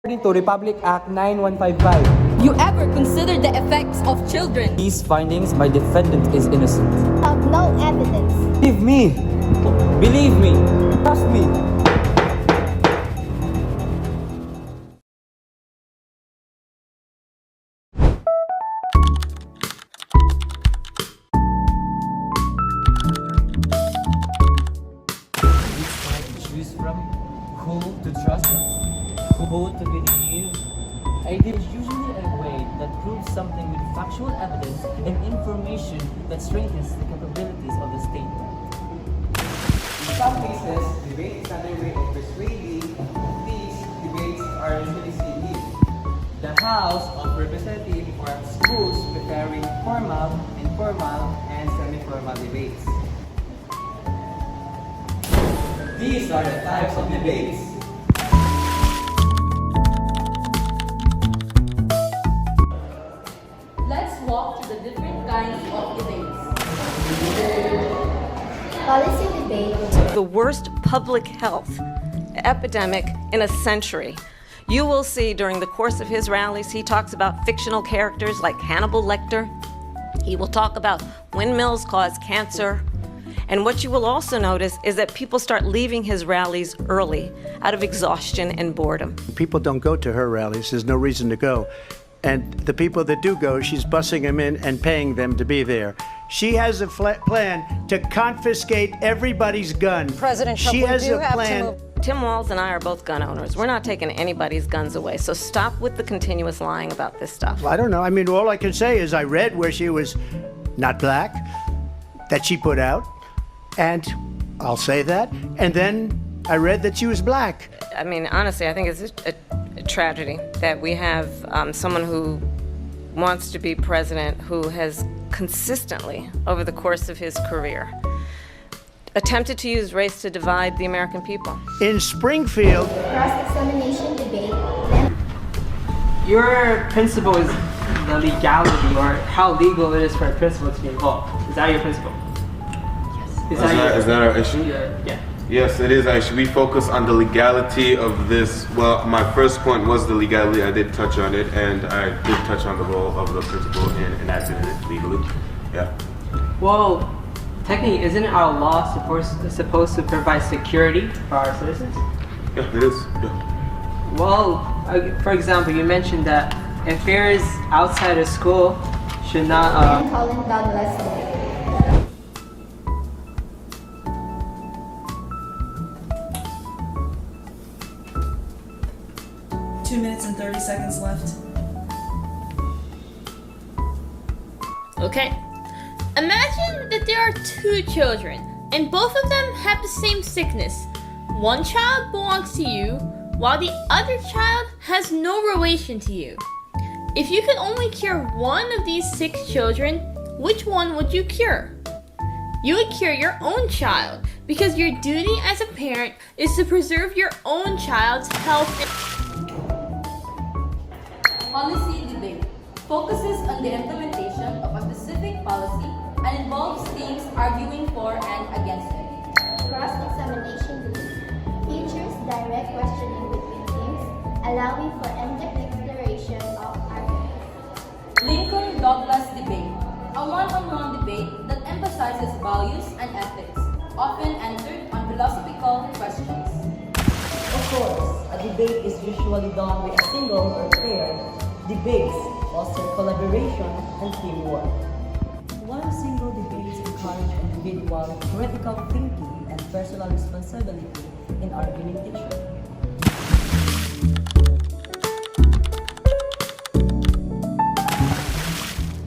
According to Republic Act 9155, You ever consider the effects of children? these findings, my defendant is innocent. Of no evidence. Believe me. Believe me. Trust me. It's hard to choose from who to trust, who to believe. It is usually a way that proves something with factual evidence and information that strengthens the capabilities of the state. In some cases, debate is another way of persuading. These debates are usually seen in the House of Representatives or schools preparing formal, informal, and semi-formal debates. These are the types of debates. Let's walk through the different kinds of debates. Policy debate. The worst public health epidemic in a century. You will see during the course of his rallies, he talks about fictional characters like Hannibal Lecter. He will talk about windmills cause cancer. And what you will also notice is that people start leaving his rallies early out of exhaustion and boredom. People don't go to her rallies. There's no reason to go. And the people that do go, she's bussing them in and paying them to be there. She has a plan to confiscate everybody's gun. President Trump, she we has do a have to plan. move. Tim Walz and I are both gun owners. We're not taking anybody's guns away. So stop with the continuous lying about this stuff. I don't know. I mean, all I can say is I read where she was not black, that she put out, and I'll say that. And then I read that she was black. I mean, honestly, I think it's a tragedy that we have someone who wants to be president who has consistently, over the course of his career, attempted to use race to divide the American people. In Springfield, Cross-examination debate. Your principle is the legality or how legal it is for a principal to be involved. Is that your principle? Yes. Is that our issue? Yeah. Yes, it is actually. We focus on the legality of this. Well, my first point was the legality. I did touch on it, and I did touch on the role of the principal in enacting it legally. Yeah. Well, technically, isn't our law supposed to provide security for our citizens? Yeah, it is. Yeah. Well, for example, you mentioned that affairs outside of school should not. And Colin Douglas debate. 2 minutes and 30 seconds left. Okay. Imagine that there are two children, and both of them have the same sickness. One child belongs to you, while the other child has no relation to you. If you could only cure one of these 6 children, which one would you cure? You would cure your own child, because your duty as a parent is to preserve your own child's health and Policy debate focuses on the implementation of a specific policy and involves teams arguing for and against it. Cross-examination debate. Features direct questioning between teams, allowing for in-depth exploration of arguments. Lincoln-Douglas debate, a one-on-one debate that emphasizes values and ethics, often entered on philosophical questions. Of course, a debate is usually done by a single or pair. Debates foster collaboration and teamwork. While single debates encourage individual critical thinking and personal responsibility in argumentation.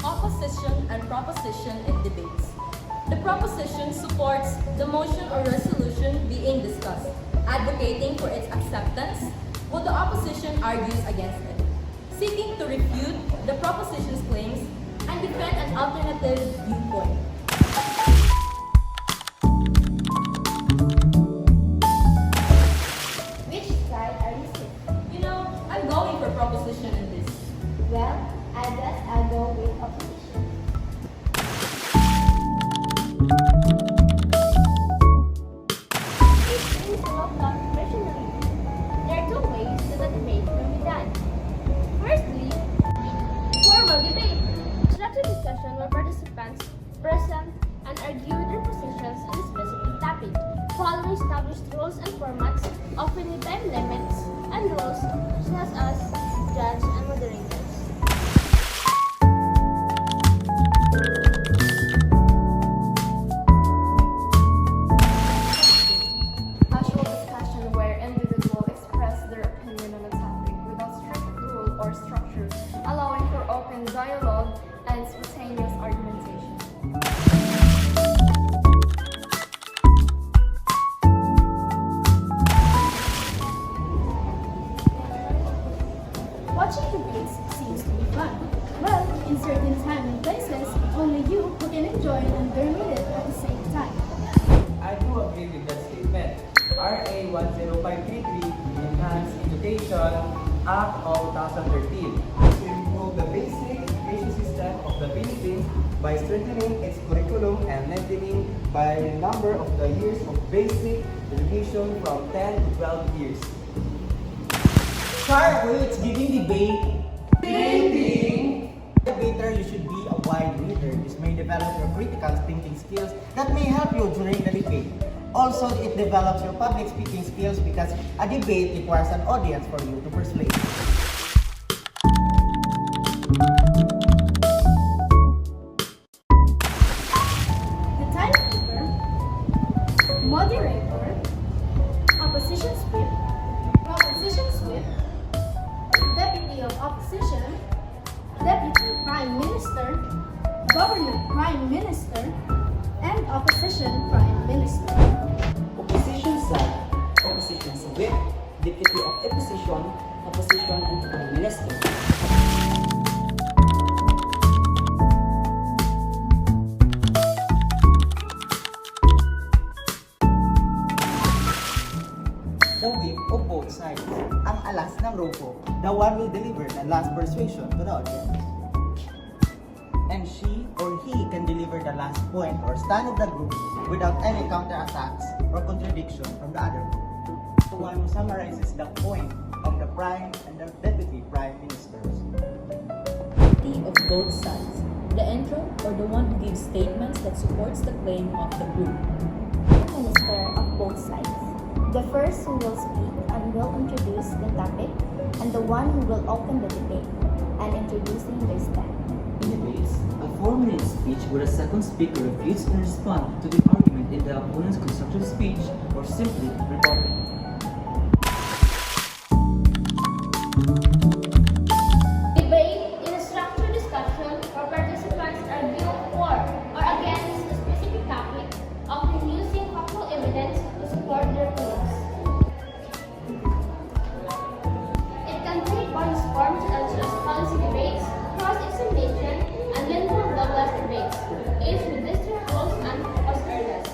Opposition and proposition in debates. The proposition supports the motion or resolution being discussed, advocating for its acceptance, while the opposition argues against it, seeking to refute the proposition's claims and defend an alternative viewpoint. Which side are you sitting? You know, I'm going for proposition in this. Well, I guess I'll go with opposition. It's principle of personally. There are 2 ways to the debate from without. individuals such as judge and moderators. Casual discussion where individuals express their opinion on a topic without strict rule or structure, allowing for open dialogue and spontaneous argumentation. Watching debates seems to be fun. Well, in certain time and places, only you who can enjoy and learn with it at the same time. I do agree with that statement. RA 10533, Enhanced Education Act of 2013, to improve the basic education system of the Philippines by strengthening its curriculum and lengthening by number of the years of basic education from 10 to 12 years. Start with giving debate. Thinking! Debater, you should be a wide reader. This may develop your critical thinking skills that may help you during the debate. Also, it develops your public speaking skills because a debate requires an audience for you to persuade. The timekeeper, moderator, opposition whip, proposition whip, deputy of opposition, deputy prime minister, governor prime minister, and opposition prime minister. Opposition side, opposition whip, deputy of opposition, opposition and prime minister. The whip of both sides, ang alas ng grupo, the one will deliver the last persuasion to the audience. And she or he can deliver the last point or stand of the group without any counterattacks or contradiction from the other group. The one who summarizes the point of the prime and the deputy prime ministers. Of both sides. The intro, or the one who gives statements that supports the claim of the group. Minister of both sides. The first who will speak and will introduce the topic, and the one who will open the debate and introducing their stand. In debates, a 4-minute speech where a second speaker refutes and responds to the argument in the opponent's constructive speech or simply rebuttal. Debate is a structured discussion where participants argue for or against a specific topic, often using factual evidence to support their claims. It can take various forms such as policy debates, cross-examination, and Lincoln Douglas debates, each with distinct rules and purpose areas.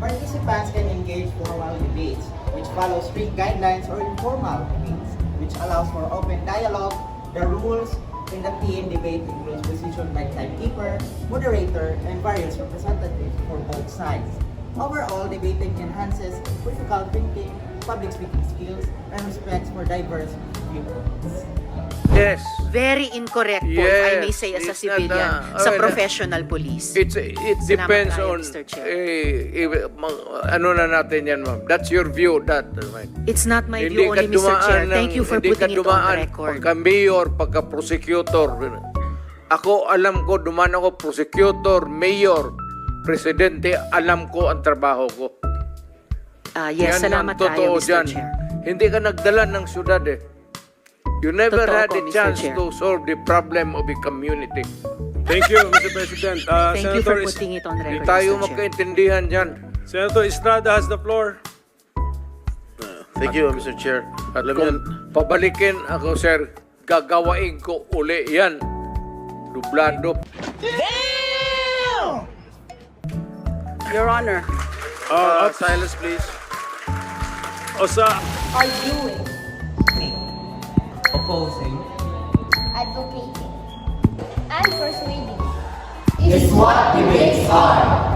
Participants can engage formal debates, which follow strict guidelines, or informal debates, which allows for open dialogue. The rules in the team debate includes position by timekeeper, moderator, and various representatives for both sides. Overall, debating enhances critical thinking, public speaking skills, and respect for diverse viewpoints. Yes. Very incorrect po, if I may Yes, say as a it's not, civilian, sa professional police. It depends tayo, on Mr. Chair. ano na natin yan, ma'am. That's your view, that. It's not my view only, Mr. Chair. Thank you for putting it on the record. Pagka mayor, pagka prosecutor. Ako, alam ko, dumaan ako prosecutor, mayor, presidente, alam ko ang trabaho ko. Yes, Yan salamat ang totoo tayo, Mr. dyan. Chair. Hindi ka nagdala ng syudad eh. You never Totoo had po, a Mr. chance Chair. to solve the problem of a community. Thank you, Mr. President. Thank you for Senator, putting it on Hindi record, tayo Mr. Chair. magkaintindihan dyan. Senator Estrada has the floor. Thank you, Mr. Chair. At Alam kung niyo, pabalikin ako, sir, gagawain ko uli yan. Dublado. Your Honor. Silence, please. Osa. Arguing. Opposing Advocating and persuading is what debates are.